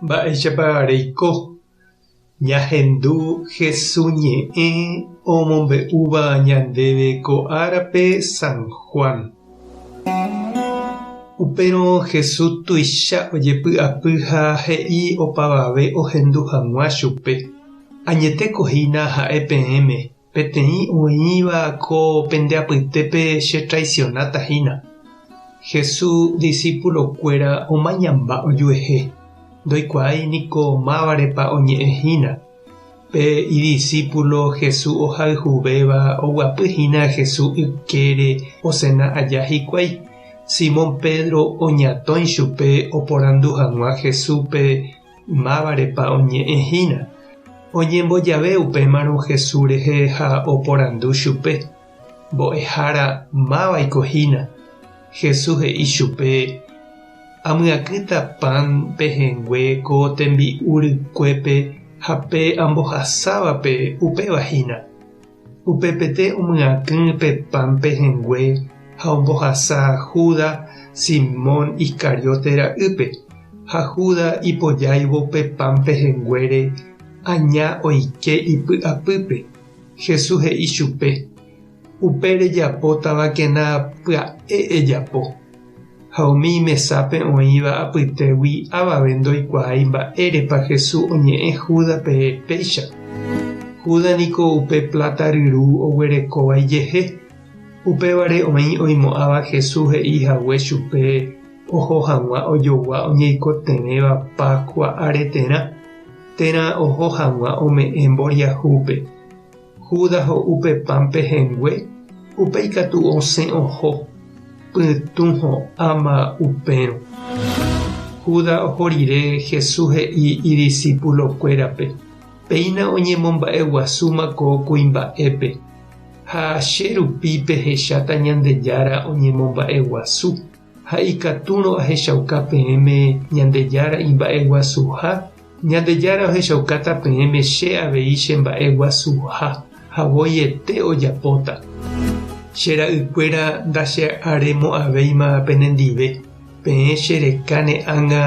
Mba'éichapa reiko ñahendu Jesús ñe'ẽ omombe'úva ñandéve ko árape San Juan. Upérõ Jesús tuicha ojepy'apy ha he'i opavave ohendu hag̃ua chupe. Añetekohína ha'e peẽme, peteĩ oĩva ko pendeapytépe che traicionátahína. Jesús discípulokuéra omañamba ojuehe. Ndoikuaái niko mávarepa oñe'ẽhína. Pe idiscípulo Jesús ohayhuvéva oguapyhína Jesús ykére osẽna aja hikuái. Simón Pedro oñatõi chupe oporandu hag̃ua Jesúspe mávarepa oñe'ẽhína. Oñembojave upémarõ Jesús rehe ha oporandu chupe. Mbo'ehára mávaikohína. Jesús he'i chupe: amyakýta pan pehẽngue ko tembi'u rykuépe ha pe ambohasávape upevahína. Upépete omyakỹ pe pan pehẽngue ha ombohasa Judas Simón Iscariote ra'ýpe. Ha Judas ipojáivo pe pan pehẽnguére aña oike ipy'apýpe. Jesús he'i chupe: upe rejapótavakena pya'e ejapo. Ha umi mesápe oĩva apytégui avave ndoikuaái mba'érepa Jesús oñe'ẽ Judápe péicha. Judas niko upe plata ryru oguerekovai jehe. Upévare oĩ oimo'ãva Jesús he'ihague chupe oho hag̃ua ojogua oñeikotevẽva Pascua aretérã. Térã oho hag̃ua ome'ẽ mboriahúpe. Judas ho'úpe pan pehẽngue, upe ikatu osẽ oho. Pytũ ama upérõ. Judas oho rire Jesús he'i idiscípulokuérape: péina oñemomba'eguasúmako kuimba'épe. Ha che rupi pehecháta Ñandejára oñemomba'eguasu. Ha ikatúrõ ahechauka peẽme Ñandejára imba'eguasuha. Ñandejára ohechaukáta peẽme che avei che mba'eguasuha. Ha voiete ojapóta. Che ra'ykuéra ndache'aremo'ãvéima penendive. Peẽ che rekane'ãnga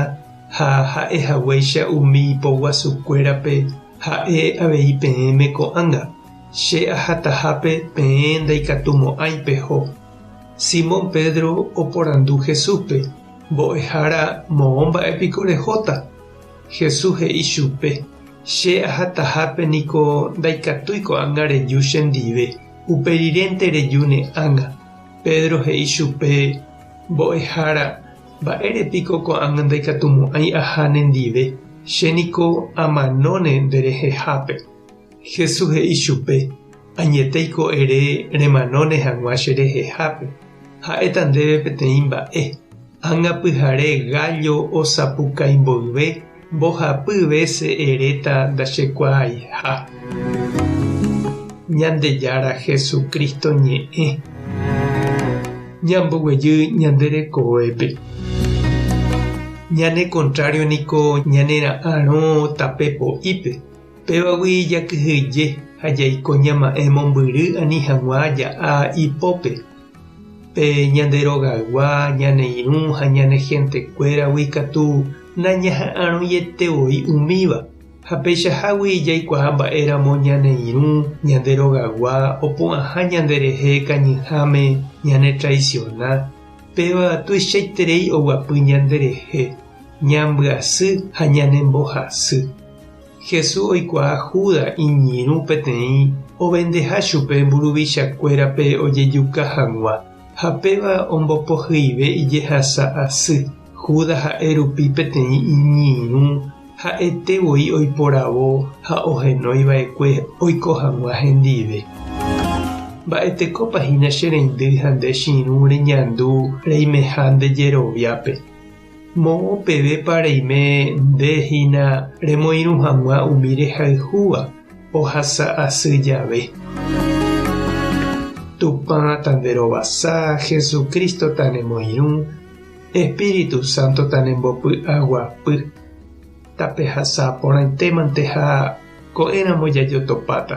ha ha'ehaguéicha umi ipoguasukuérape ha'e avei peẽme ko'ãnga. Che ahatahápe peẽ ndaikatumo'ãipeho. Simón Pedro oporandu Jesúspe: mbo'ehára moõ mba'épiko rehóta. Jesús he'i chupe: che ahatahápe niko ndaikatúi ko'ãnga reju chendive. Uperirente reju ne'ãnga. Pedro he'i chupe: mbo'ehára mba'érepiko ko'ãnga ndaikatumo'ãi aha nendive. Che niko amanóne nderehehápe. Jesús he'i chupe: añetéiko ere remanóne hag̃ua cherehehápe. Ha'éta ndéve peteĩ mba'e. Ág̃a pyhare gallo osapukãimboyve mbohapyve se eréta ndachekuaaiha. Ñandejára Jesucristo ñe'ẽ. Ñamboguejy ñanderekovépe. Ñane contrario niko ñanera'ãrõ tapepo'ípe. Pévagui jakyhyje ha jaiko ñama'ẽ mombyry ani hag̃ua ja'a ipópe. Pe ñanderogagua, ñaneirũ ha ñanehentekue katu nañaha'ãrõjetevoi umíva. Ha peichahágui jaikuaa mba'éramo ñaneirũ, ñanderogagua opu'ãha ñanderehe kañyhãme ñanetraiciona. Péva tuichaiterei oguapy ñanderehe, ñambyasy ha ñanembohasy. Jesús oikuaa Judas iñirũ peteĩ ovendeha chupe mburuvichakuérape ojejuka hag̃ua. Ha péva ombopohyive ijehasa asy. Judas ha'e rupi peteĩ iñirũ ha'etevoi oiporavo ha ohenóiva'ekue oiko hag̃ua hendive. Mba'etekópahína che reindy ha nde chiru reñandu reimeha ndejeroviápe. Moõ pevépa reime ndéhína remoirũ hag̃ua umi rehayhúva ohasa asy jave. Tupã tanderovasa, Jesucristo tanemoirũ, Espíritu Santo tanembopy'aguapy. Tapehasa porãitémante ha ko'ẽramo jajotopáta.